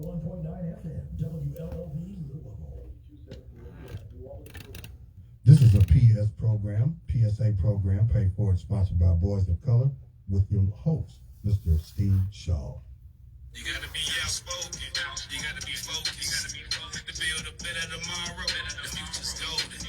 101.9 FM, WLOV Louisville. This is a PS program, PSA program, paid for and sponsored by Boys of Color, with your host, Mr. Steve Shaw. You gotta be outspoken. You gotta be focused. To build a better tomorrow. The future's golden.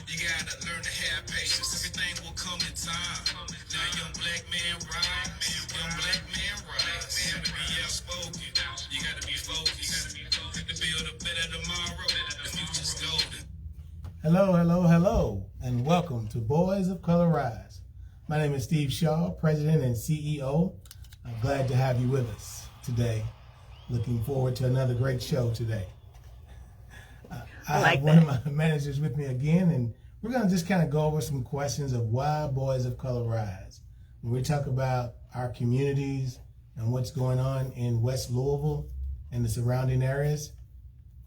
You gotta learn to have patience. Everything will come in time. Now young black man rise. Young black man rise. You gotta be outspoken. You gotta be focused. To build a better tomorrow. The future's golden. Hello, hello, hello, and welcome to Boys of Color Rise. My name is Steve Shaw, President and CEO. I'm glad to have you with us today. Looking forward to another great show today. I have one of my managers with me again, and we're going to just kind of go over some questions of why Boys of Color Rise. When we talk about our communities and what's going on in West Louisville and the surrounding areas,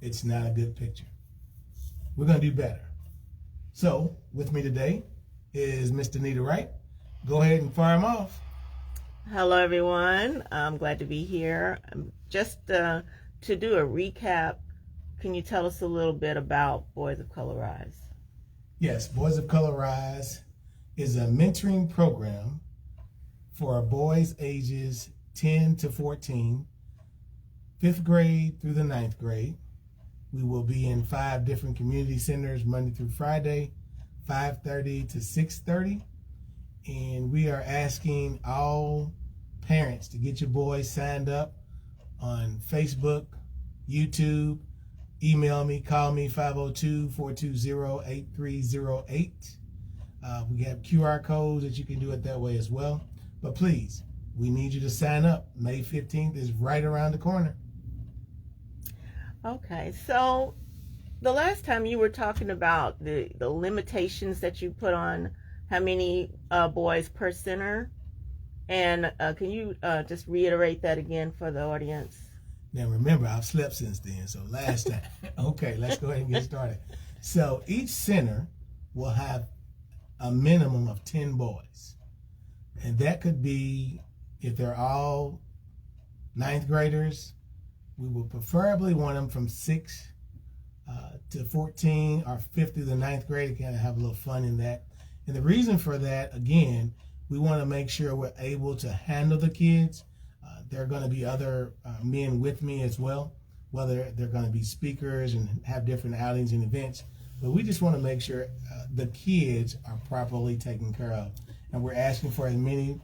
it's not a good picture. We're going to do better. So, with me today is Mr. Nita Wright. Go ahead and fire him off. Hello, everyone. I'm glad to be here. Just to do a recap, can you tell us a little bit about Boys of Color Rise? Yes, Boys of Color Rise is a mentoring program for boys ages 10 to 14, 5th grade through the 9th grade. We will be in 5 different community centers Monday through Friday, 5:30 to 6:30. And we are asking all parents to get your boys signed up on Facebook, YouTube. Email me, call me, 502-420-8308. We have QR codes that you can do it that way as well. But please, we need you to sign up. May 15th is right around the corner. Okay, so the last time you were talking about the limitations that you put on how many boys per center, and can you just reiterate that again for the audience? Now remember, I've slept since then, so last time. Okay, let's go ahead and get started. So each center will have a minimum of 10 boys. And that could be, if they're all 9th graders, we will preferably want them from 6 to 14 or 5th through the 9th grade to kind of have a little fun in that. And the reason for that, again, we want to make sure we're able to handle the kids. There are going to be other men with me as well, whether they're going to be speakers and have different outings and events. But we just want to make sure the kids are properly taken care of. And we're asking for as many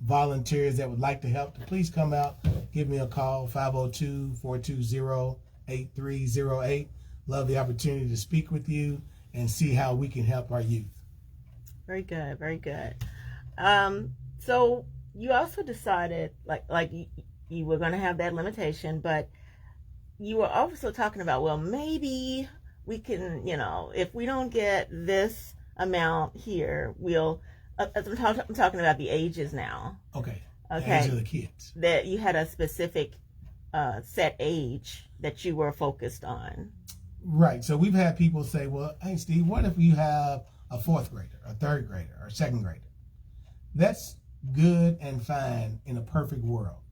volunteers that would like to help to please come out, give me a call, 502-420-8308. Love the opportunity to speak with you and see how we can help our youth. Very good, very good. So you also decided, like you were going to have that limitation, but you were also talking about, well, maybe we can, if we don't get this amount here, we'll. I'm talking about the ages now. Okay. Okay. The age of the kids. That you had a specific set age that you were focused on. Right. So we've had people say, well, hey, Steve, what if you have a 4th grader, a 3rd grader, or a 2nd grader? That's good and fine in a perfect world.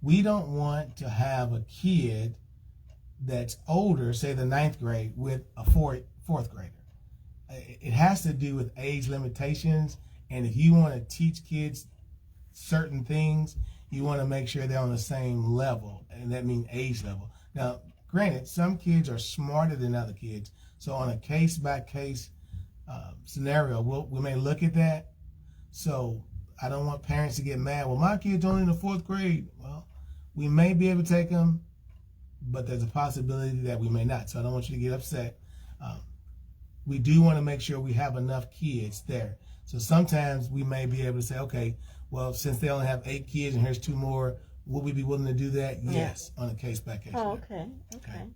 We don't want to have a kid that's older, say the 9th grade, with a 4th grader. It has to do with age limitations. And if you want to teach kids certain things, you want to make sure they're on the same level, and that means age level. Now, granted, some kids are smarter than other kids, so on a case-by-case scenario, we may look at that. So I don't want parents to get mad. Well, my kid's only in the 4th grade. Well, we may be able to take them, but there's a possibility that we may not. So I don't want you to get upset. We do want to make sure we have enough kids there. So sometimes we may be able to say, okay, well, since they only have 8 kids and here's 2 more, would we be willing to do that? Yes, on a case-by-case. Oh, okay.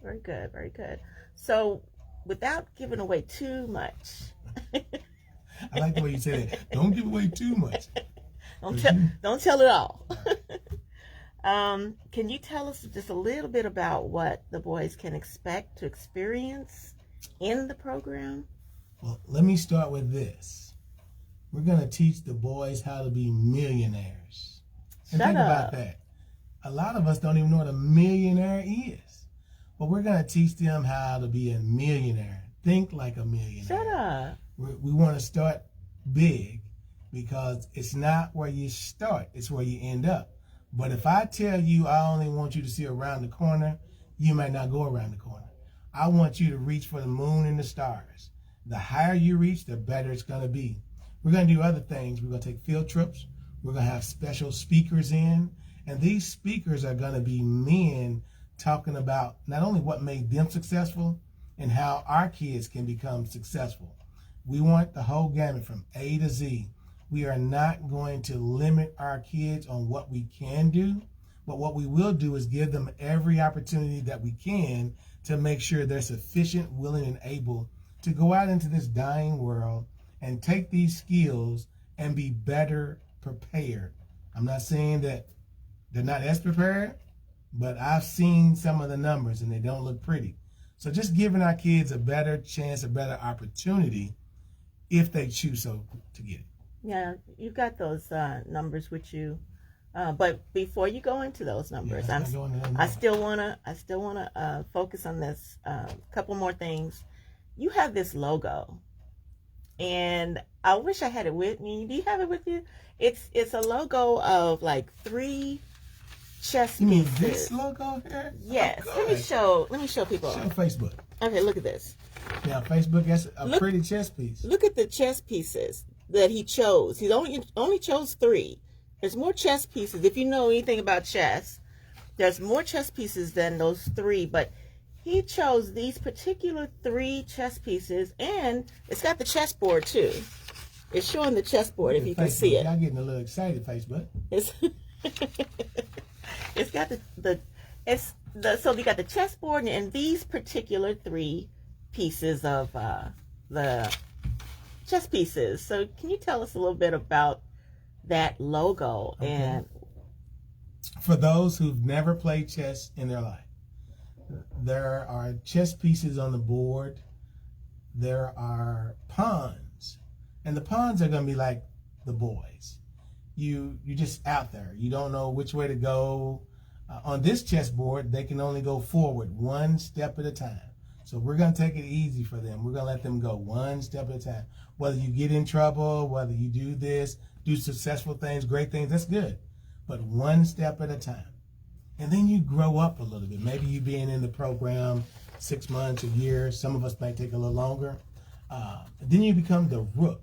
Very good, very good. So without giving away too much. I like the way you say that. Don't give away too much. Don't tell it all. Can you tell us just a little bit about what the boys can expect to experience in the program? Well, let me start with this. We're going to teach the boys how to be millionaires. And think about that. A lot of us don't even know what a millionaire is. But we're going to teach them how to be a millionaire. Think like a millionaire. Shut up. We want to start big because it's not where you start, it's where you end up. But if I tell you I only want you to see around the corner, you might not go around the corner. I want you to reach for the moon and the stars. The higher you reach, the better it's going to be. We're going to do other things. We're going to take field trips. We're going to have special speakers in. And these speakers are going to be men talking about not only what made them successful and how our kids can become successful. We want the whole gamut from A to Z. We are not going to limit our kids on what we can do, but what we will do is give them every opportunity that we can to make sure they're sufficient, willing, and able to go out into this dying world and take these skills and be better prepared. I'm not saying that they're not as prepared, but I've seen some of the numbers and they don't look pretty. So just giving our kids a better chance, a better opportunity if they choose so to get it. Yeah, you've got those numbers with you, but before you go into those numbers, I still wanna focus on this. Couple more things. You have this logo, and I wish I had it with me. Do you have it with you? It's a logo of like 3 chess You mean pieces. this logo here? Yes. Oh, Let me show people. show Facebook. Okay, look at this. Now Facebook has a pretty chess piece. Look at the chess pieces that he chose. He only chose 3. There's more chess pieces. If you know anything about chess, there's more chess pieces than those 3. But he chose these particular 3 chess pieces, and it's got the chessboard too. It's showing the chessboard if you can see it. Y'all getting a little excited, Facebook. It's got so you got the chessboard and these particular 3 pieces of the chess pieces. So can you tell us a little bit about that logo? Okay. And for those who've never played chess in their life, there are chess pieces on the board. There are pawns, and the pawns are going to be like the boys. You're just out there. You don't know which way to go. On this chessboard, they can only go forward 1 step at a time. So we're going to take it easy for them. We're going to let them go 1 step at a time. Whether you get in trouble, whether you do this, do successful things, great things, that's good. But 1 step at a time. And then you grow up a little bit. Maybe you being in the program 6 months, a year. Some of us might take a little longer. Then you become the rook.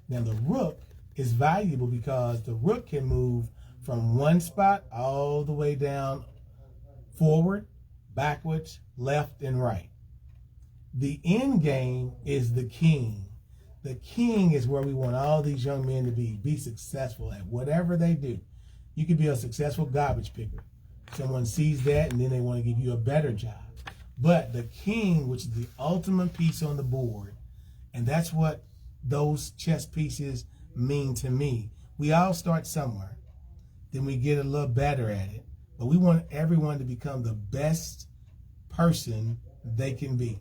Now the rook is valuable because the rook can move from one spot all the way down, forward, backwards, left, and right. The end game is the king. The king is where we want all these young men to be successful at whatever they do. You could be a successful garbage picker. Someone sees that and then they want to give you a better job. But the king, which is the ultimate piece on the board, and that's what those chess pieces mean to me. We all start somewhere. Then we get a little better at it. But we want everyone to become the best person they can be.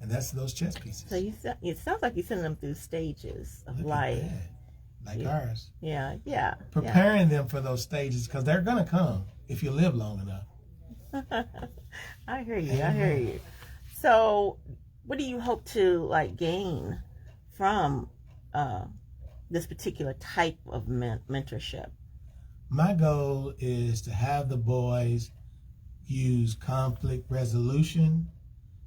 And that's those chess pieces. so it sounds like you're sending them through stages of Look at life. that. Like ours. Yeah. Preparing them for those stages because they're going to come if you live long enough. I hear you. So what do you hope to gain from this particular type of mentorship? My goal is to have the boys use conflict resolution,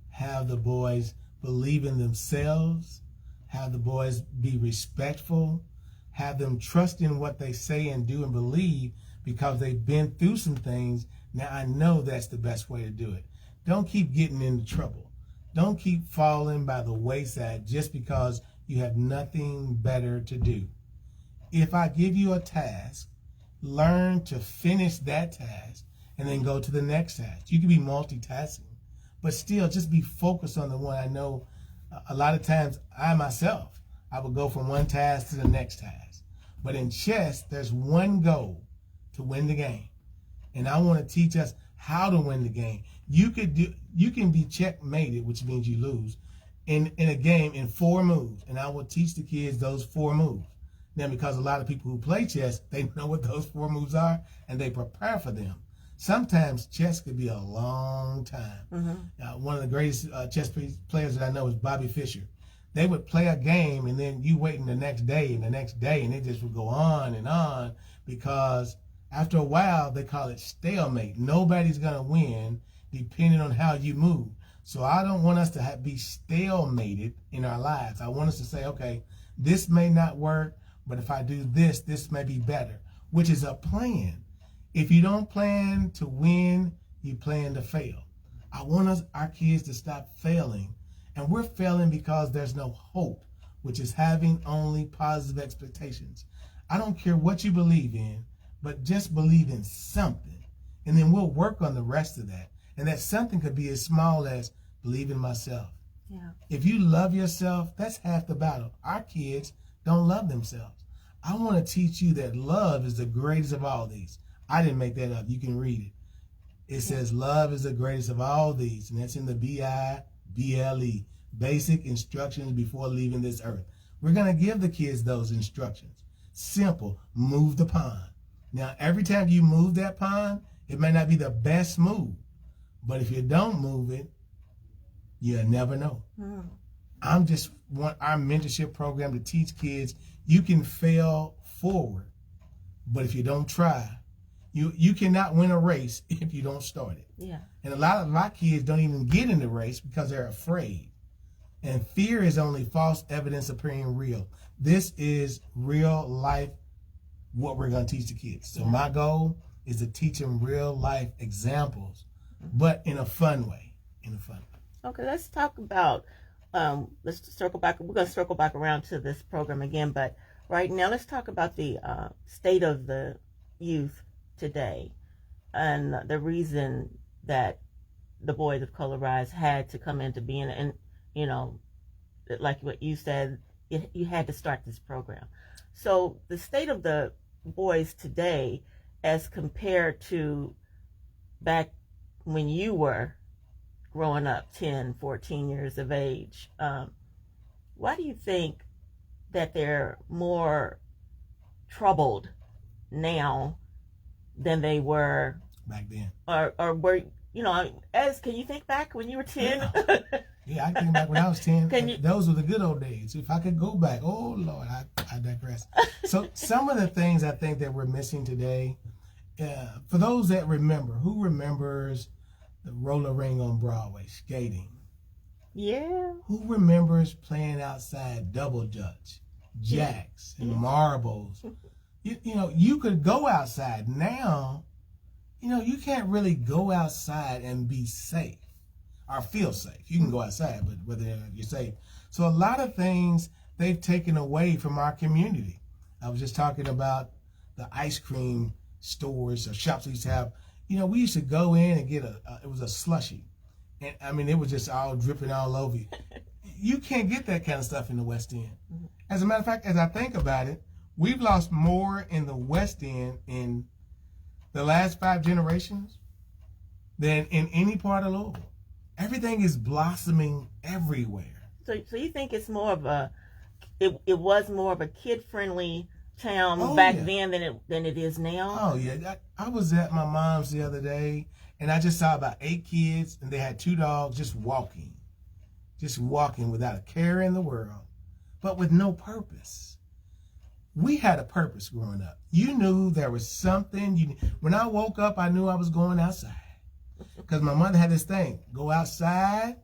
have the boys believe in themselves, have the boys be respectful, have them trust in what they say and do and believe because they've been through some things. Now I know that's the best way to do it. Don't keep getting into trouble. Don't keep falling by the wayside just because you have nothing better to do. If I give you a task, learn to finish that task and then go to the next task. You can be multitasking, but still just be focused on the one. I know a lot of times I would go from one task to the next task. But in chess, there's one goal: to win the game. And I want to teach us how to win the game. You can be checkmated, which means you lose, in a game in 4 moves. And I will teach the kids those 4 moves. Now, because a lot of people who play chess, they know what those 4 moves are and they prepare for them. Sometimes chess could be a long time. One of the greatest chess players that I know is Bobby Fischer. They would play a game, and then you waiting the next day and the next day, and it just would go on because after a while, they call it stalemate. Nobody's going to win depending on how you move. So I don't want us to be stalemated in our lives. I want us to say, okay, this may not work, but if I do this, this may be better, which is a plan. If you don't plan to win, you plan to fail. I want our kids to stop failing. And we're failing because there's no hope, which is having only positive expectations. I don't care what you believe in, but just believe in something. And then we'll work on the rest of that. And that something could be as small as believe in myself. Yeah. If you love yourself, that's half the battle. Our kids don't love themselves. I want to teach you that love is the greatest of all these. I didn't make that up. You can read it. It says love is the greatest of all these. And that's in the BIBLE, basic instructions before leaving this earth. We're going to give the kids those instructions. Simple. Move the pond. Now, every time you move that pond, it may not be the best move. But if you don't move it, you'll never know. I'm just want our mentorship program to teach kids you can fail forward. But if you don't try, you cannot win a race if you don't start it. Yeah. And a lot of my kids don't even get in the race because they're afraid. And fear is only false evidence appearing real. This is real life, what we're going to teach the kids. So my goal is to teach them real life examples, but in a fun way. Okay, let's talk about, let's circle back. We're going to circle back around to this program again, but right now let's talk about the state of the youth today and the reason that the Boys of Color Rise had to come into being. And, you know, like what you said, you had to start this program. So the state of the boys today as compared to back when you were growing up, 10, 14 years of age, why do you think that they're more troubled now than they were Back then? Or were, you know, can you think back when you were 10? Yeah, I think back when I was 10. Those were the good old days. If I could go back, oh Lord, I digress. So some of the things I think that we're missing today, for those that remember, who remembers the roller ring on Broadway, skating? Yeah. Who remembers playing outside double dutch, jacks, and marbles? You know, you could go outside. Now, you know, you can't really go outside and be safe or feel safe. You can go outside, but whether you're safe. So a lot of things they've taken away from our community. I was just talking about the ice cream stores or shops we used to have. You know, we used to go in and get it was a slushie. And I mean, it was just all dripping all over you. You can't get that kind of stuff in the West End. As a matter of fact, as I think about it, we've lost more in the West End in the last 5 generations than in any part of Louisville. Everything is blossoming everywhere. So you think it's more of it was more of a kid-friendly town back then than it is now? Oh yeah, I was at my mom's the other day, and I just saw about 8 kids, and they had 2 dogs just walking without a care in the world, but with no purpose. We had a purpose growing up. You knew there was something. When I woke up, I knew I was going outside. Because my mother had this thing, go outside.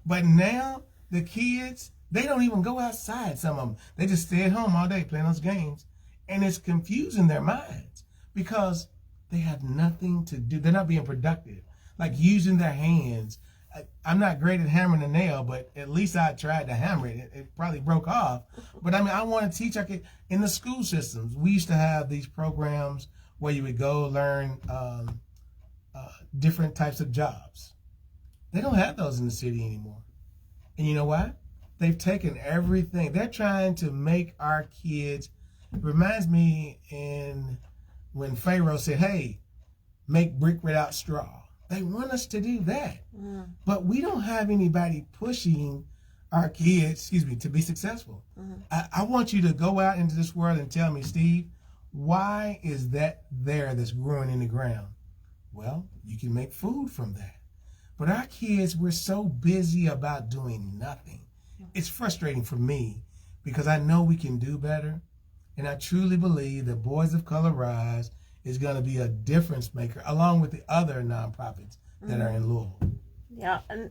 But now, the kids, they don't even go outside, some of them. They just stay at home all day playing those games. And it's confusing their minds because they have nothing to do. They're not being productive, like using their hands. I'm not great at hammering a nail, but at least I tried to hammer it. It probably broke off. But I mean, I want to teach our kids. In the school systems, we used to have these programs where you would go learn different types of jobs. They don't have those in the city anymore. And you know why? They've taken everything. They're trying to make our kids. It reminds me when Pharaoh said, hey, make brick without straw. They want us to do that. But we don't have anybody pushing our kids, to be successful. I want you to go out into this world and tell me, Steve, Why is that that's growing in the ground? Well, you can make food from that. But our kids, we're so busy about doing nothing. It's frustrating for me because I know we can do better. And I truly believe that Boys of Color Rise is going to be a difference maker along with the other nonprofits that are in Louisville. Yeah. And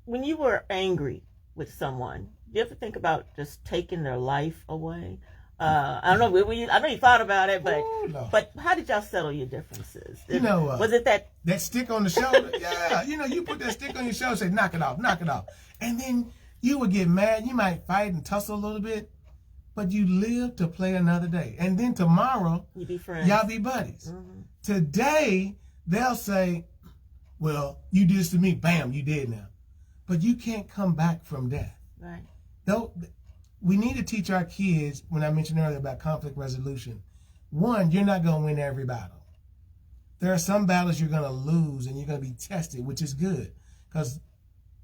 when you were angry with someone, do you ever think about just taking their life away? I don't know. I know you thought about it, but Ooh, no. but how did y'all settle your differences? Was it that stick on the shoulder? Yeah, you put that stick on your shoulder, say knock it off, and then you would get mad. You might fight and tussle a little bit, but you live to play another day, and then tomorrow you be friends. Y'all be buddies. Mm-hmm. Today they'll say, "Well, you did this to me. Bam, you did now," but you can't come back from that. Right. Though. We need to teach our kids, when I mentioned earlier about conflict resolution, one, you're not going to win every battle. There are some battles you're going to lose and you're going to be tested, which is good. Because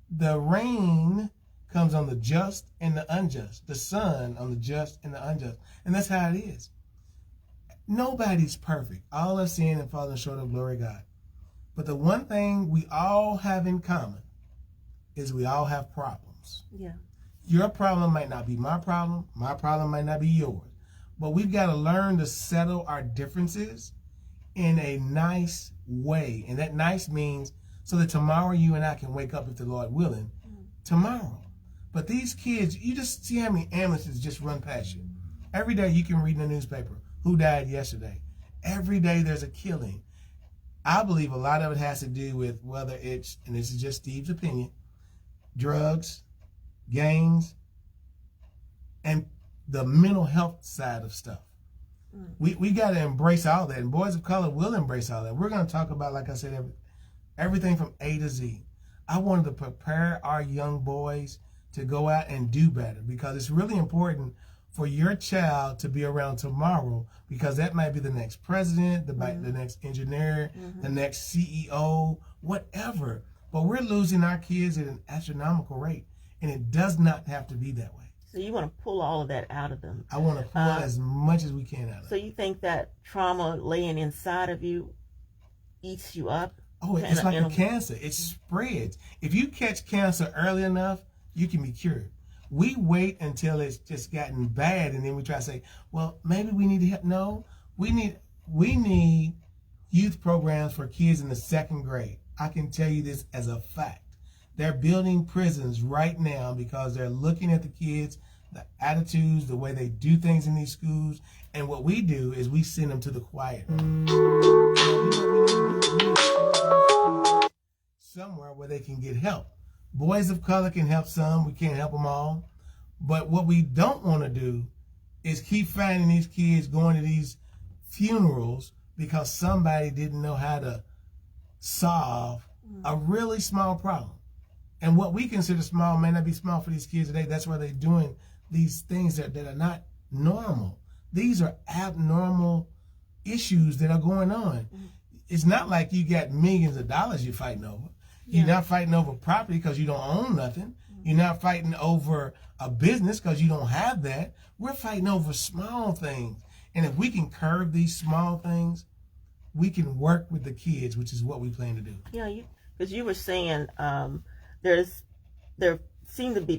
the rain comes on the just and the unjust. The sun on the just and the unjust. And that's how it is. Nobody's perfect. All have sinned and fallen short of glory of God. But the one thing we all have in common is we all have problems. Yeah. Your problem might not be my problem might not be yours. But we've got to learn to settle our differences in a nice way. And that nice means so that tomorrow you and I can wake up, if the Lord willing, tomorrow. But these kids, you just see how many ambulances just run past you. Every day you can read in the newspaper who died yesterday. Every day there's a killing. I believe a lot of it has to do with whether it's, and this is just Steve's opinion, drugs, gangs, and the mental health side of stuff. We got to embrace all that, and Boys of Color will embrace all that. We're going to talk about, like I said, everything from A to Z. I wanted to prepare our young boys to go out and do better, because it's really important for your child to be around tomorrow, because that might be the next president, the next engineer, the next CEO, whatever. But we're losing our kids at an astronomical rate. And it does not have to be that way. So you want to pull all of that out of them. I want to pull as much as we can out of them. So you think that trauma laying inside of you eats you up? Oh, it's like a cancer. It spreads. If you catch cancer early enough, you can be cured. We wait until it's just gotten bad, and then we try to say, well, maybe we need to help. No, we need youth programs for kids in the 2nd grade. I can tell you this as a fact. They're building prisons right now because they're looking at the kids, the attitudes, the way they do things in these schools. And what we do is we send them to the quiet room. Somewhere where they can get help. Boys of Color can help some. We can't help them all. But what we don't want to do is keep finding these kids going to these funerals because somebody didn't know how to solve a really small problem. And what we consider small may not be small for these kids today. That's why they're doing these things that are not normal. These are abnormal issues that are going on. It's not like you got millions of dollars you're fighting over. You're not fighting over property because you don't own nothing. You're not fighting over a business because you don't have that. We're fighting over small things. And if we can curb these small things, we can work with the kids, which is what we plan to do. Yeah, because you were saying the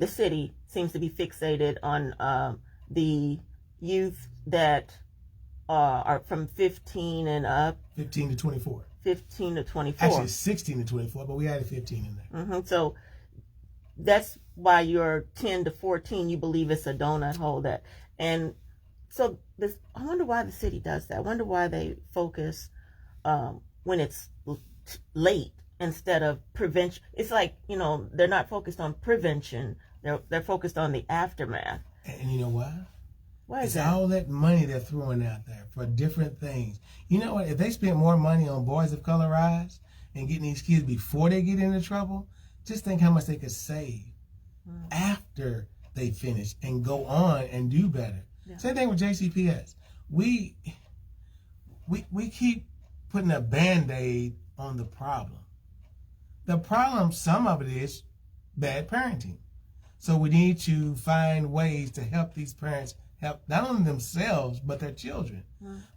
city seems to be fixated on the youth that are from 15 and up. 15 to 24. 15 to 24. Actually, 16 to 24, but we added 15 in there. Mm-hmm. So that's why your 10 to 14, you believe it's a donut hole. And so I wonder why the city does that. I wonder why they focus when it's late instead of prevention. It's like, they're not focused on prevention. They're focused on the aftermath. And you know why? Why is it's that? all that money they're throwing out there for different things. You know what? If they spent more money on Boys of Color Rise and getting these kids before they get into trouble, just think how much they could save after they finish and go on and do better. Yeah. Same thing with JCPS. We keep putting a Band-Aid on the problem. The problem, some of it is bad parenting. So we need to find ways to help these parents help not only themselves but their children.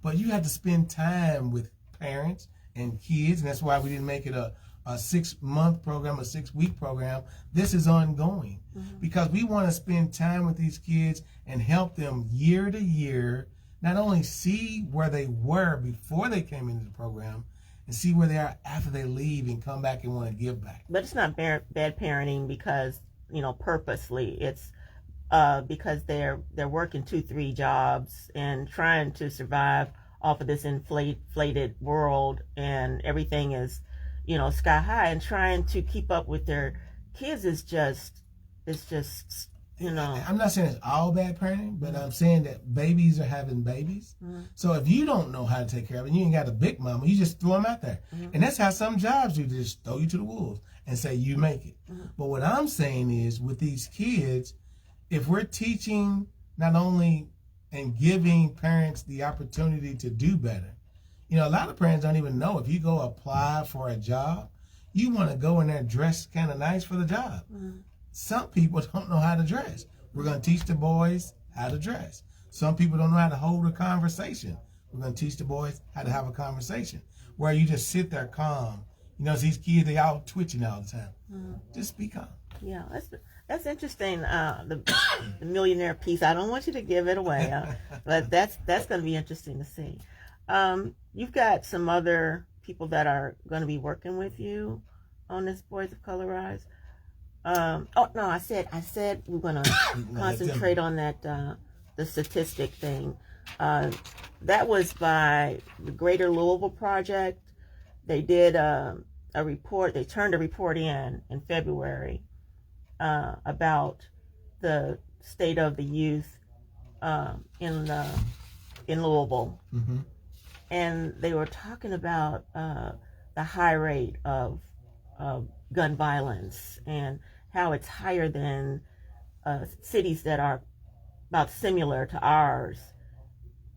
But you have to spend time with parents and kids, and that's why we didn't make it a 6-month program, a 6-week program. This is ongoing because we want to spend time with these kids and help them year to year, not only see where they were before they came into the program and see where they are after they leave and come back and want to give back. But it's not bad parenting because, purposely. It's because they're working 2-3 jobs and trying to survive off of this inflated world, and everything is, sky high, and trying to keep up with their kids is just. I'm not saying it's all bad parenting, but I'm saying that babies are having babies. So if you don't know how to take care of it, and you ain't got a big mama, you just throw them out there. And that's how some jobs do, just throw you to the wolves and say you make it. But what I'm saying is with these kids, if we're teaching not only and giving parents the opportunity to do better, a lot of parents don't even know if you go apply for a job, you want to go in there dressed kind of nice for the job. Some people don't know how to dress. We're going to teach the boys how to dress. Some people don't know how to hold a conversation. We're going to teach the boys how to have a conversation where you just sit there calm. These kids, they all twitching all the time. Just be calm. Yeah, that's interesting. The millionaire piece. I don't want you to give it away, but that's going to be interesting to see. You've got some other people that are going to be working with you on this Boys of Color Rise. I said we're going to concentrate on that the statistic thing. That was by the Greater Louisville Project. They did a report. They turned a report in February about the state of the youth in Louisville, and they were talking about the high rate of gun violence and how it's higher than cities that are about similar to ours,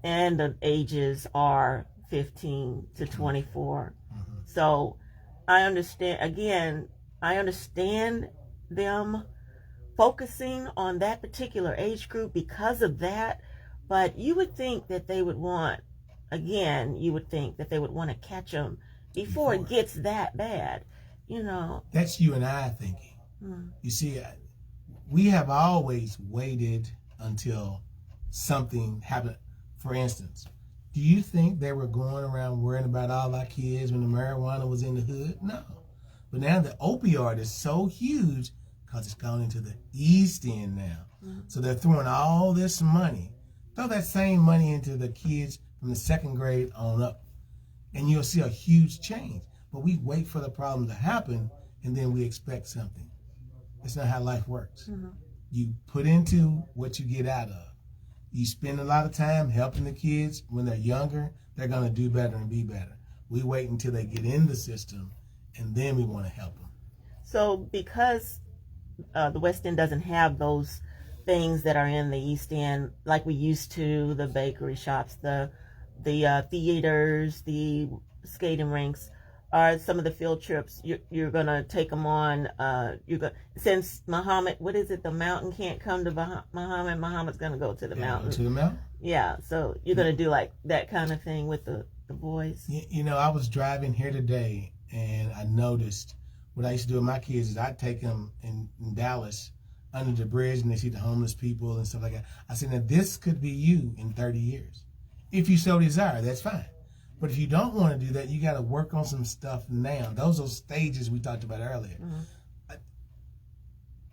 and the ages are 15 to 24. So I understand them focusing on that particular age group because of that, but you would think that they would want to catch them before it gets that bad. That's you and I thinking. You see, we have always waited until something happened. For instance, do you think they were going around worrying about all our kids when the marijuana was in the hood? No. But now the opioid is so huge because it's gone into the East End now. So they're throwing all this money. Throw that same money into the kids from the 2nd grade on up, and you'll see a huge change. But we wait for the problem to happen, and then we expect something. It's not how life works. You put into what you get out of. You spend a lot of time helping the kids when they're younger, they're going to do better and be better. We wait until they get in the system, and then we want to help them. So because the West End doesn't have those things that are in the East End like we used to, the bakery shops, the theaters, the skating rinks, are some of the field trips you're going to take them on. Since Muhammad, what is it? The mountain can't come to Muhammad. Muhammad's going to go to the mountain. To the mountain? Yeah. So you're going to do like that kind of thing with the boys. I was driving here today and I noticed what I used to do with my kids is I'd take them in Dallas under the bridge and they see the homeless people and stuff like that. I said, now this could be you in 30 years. If you so desire, that's fine. But if you don't want to do that, you got to work on some stuff now. Those are stages we talked about earlier.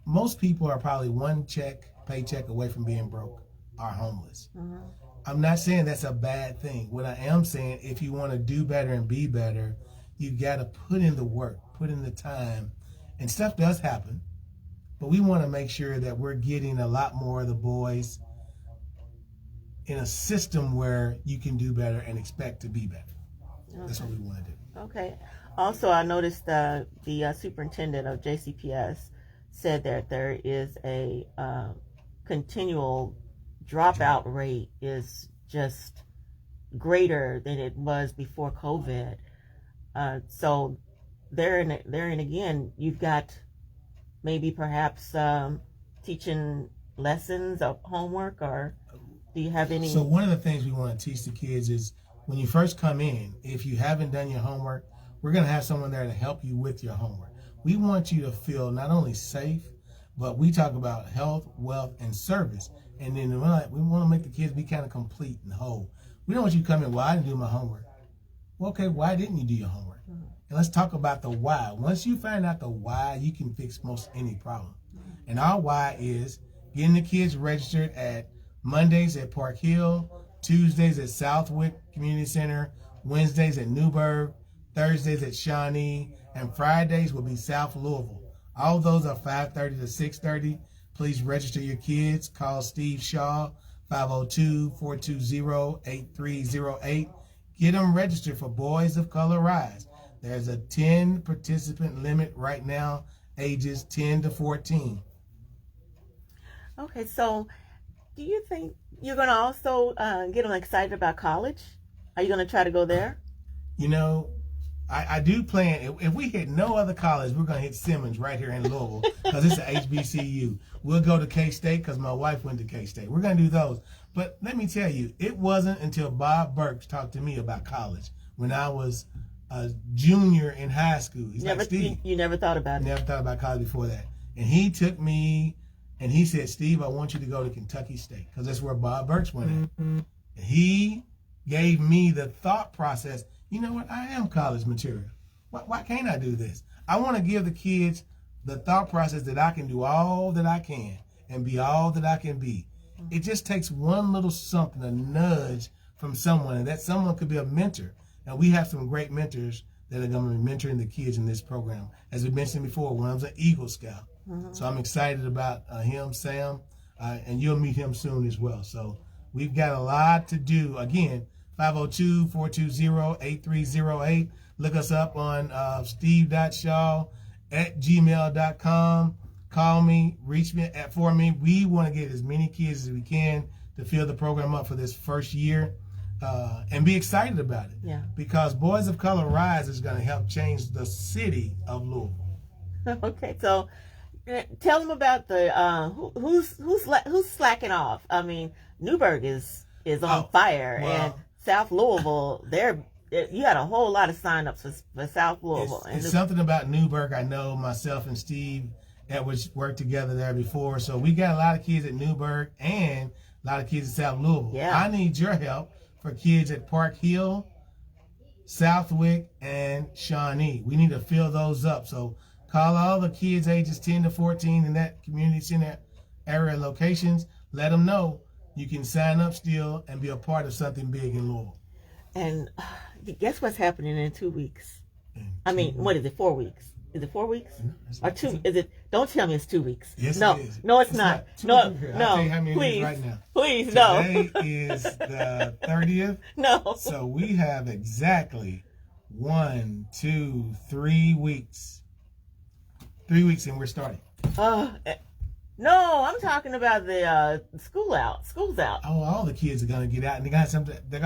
Most people are probably one paycheck away from being broke or homeless. I'm not saying that's a bad thing. What I am saying, if you want to do better and be better, you got to put in the work, put in the time. And stuff does happen. But we want to make sure that we're getting a lot more of the boys in a system where you can do better and expect to be better. Okay. That's what we want to do. Okay. Also, I noticed the superintendent of JCPS said that there is a continual dropout rate is just greater than it was before COVID. So therein again, you've got maybe perhaps teaching lessons of homework, or Do you have any? So one of the things we want to teach the kids is when you first come in, if you haven't done your homework, we're going to have someone there to help you with your homework. We want you to feel not only safe, but we talk about health, wealth, and service. And then we want to make the kids be kind of complete and whole. We don't want you to come in, well, I didn't do my homework. Well, okay, why didn't you do your homework? And let's talk about the why. Once you find out the why, you can fix most any problem. And our why is getting the kids registered at Mondays at Park Hill, Tuesdays at Southwick Community Center, Wednesdays at Newburgh, Thursdays at Shawnee, and Fridays will be South Louisville. All those are 5:30 to 6:30. Please register your kids. Call Steve Shaw, 502-420-8308. Get them registered for Boys of Color Rise. There's a 10 participant limit right now, ages 10 to 14. Okay, so do you think you're going to also get them excited about college? Are you going to try to go there? You know, I do plan, if we hit no other college, we're going to hit Simmons right here in Louisville because it's an HBCU. We'll go to K-State because my wife went to K-State. We're going to do those. But let me tell you, it wasn't until Bob Burks talked to me about college when I was a junior in high school. He's like, Steve, you never thought about it? Never thought about college before that. And he took me and he said, Steve, I want you to go to Kentucky State because that's where Bob Burks went at. And he gave me the thought process. You know what? I am college material. Why can't I do this? I want to give the kids the thought process that I can do all that I can and be all that I can be. It just takes one little something, a nudge from someone, and that someone could be a mentor. And we have some great mentors that are going to be mentoring the kids in this program. As we mentioned before, one of them's an Eagle Scout. So I'm excited about him, Sam, and you'll meet him soon as well. So we've got a lot to do. Again, 502-420-8308. Look us up on steve.shaw@gmail.com. Call me, reach me for me. We want to get as many kids as we can to fill the program up for this first year and be excited about it. Yeah. Because Boys of Color Rise is going to help change the city of Louisville. Okay, so tell them about the who's slacking off. I mean, Newburgh is on fire, well, and South Louisville, you had a whole lot of sign-ups for South Louisville. It's something about Newburgh. I know myself and Steve Edwards worked together there before, so we got a lot of kids at Newburgh and a lot of kids at South Louisville. Yeah. I need your help for kids at Park Hill, Southwick, and Shawnee. We need to fill those up. So call all the kids ages 10 to 14 in that community center area locations. Let them know you can sign up still and be a part of something big in Louisville. And guess what's happening in 2 weeks? I mean, what is it, 4 weeks? Is it 4 weeks? No, Or two? Is it? Don't tell me it's 2 weeks. Yes, no, it is. no, it's not. No, I'll tell you how many please, it is right now. Please, no. Today is the 30th. No. So we have exactly 1, 2, 3 weeks. 3 weeks and we're starting. No, I'm talking about the school's out. Oh, all the kids are gonna get out and they're gonna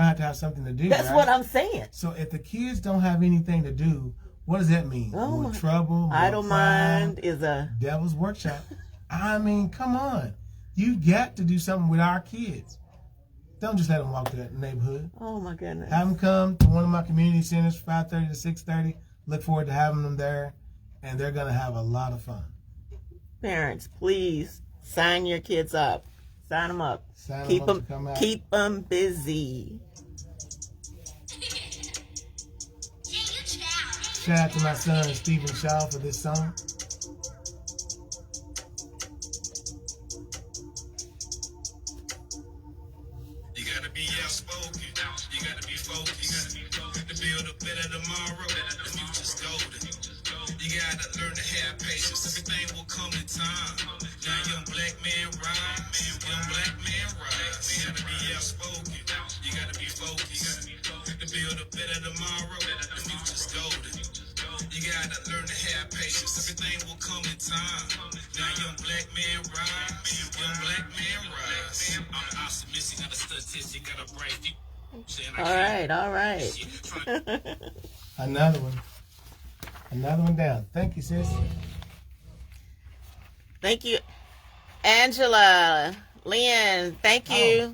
have to have something to do. That's right? what I'm saying. So if the kids don't have anything to do, what does that mean? Oh, More trouble, more Idle crime, mind is a devil's workshop. I mean, come on. You got to do something with our kids. Don't just let them walk to that neighborhood. oh my goodness. Have them come to one of my community centers, 5:30 to 6:30. Look forward to having them there, and they're gonna have a lot of fun. Parents, please sign your kids up. Sign them up. Sign Keep them up to come out. Keep them busy. Shout out to my son Stephen Shaw for this song. You gotta be outspoken. You gotta be focused. To build a better tomorrow. The future's golden. You gotta learn to have patience. Everything will come in time. Now young black man rise. Young black man rise. You gotta be outspoken. You gotta be focused. To build a better tomorrow. The future's golden. You gotta learn to have patience. Everything will come in time. Now young black man rise. Young black man rise. I'm optimistic, got a statistic, got a bright future. All right. Another one down. Thank you, sis. Thank you, Angela, Lynn. Thank you.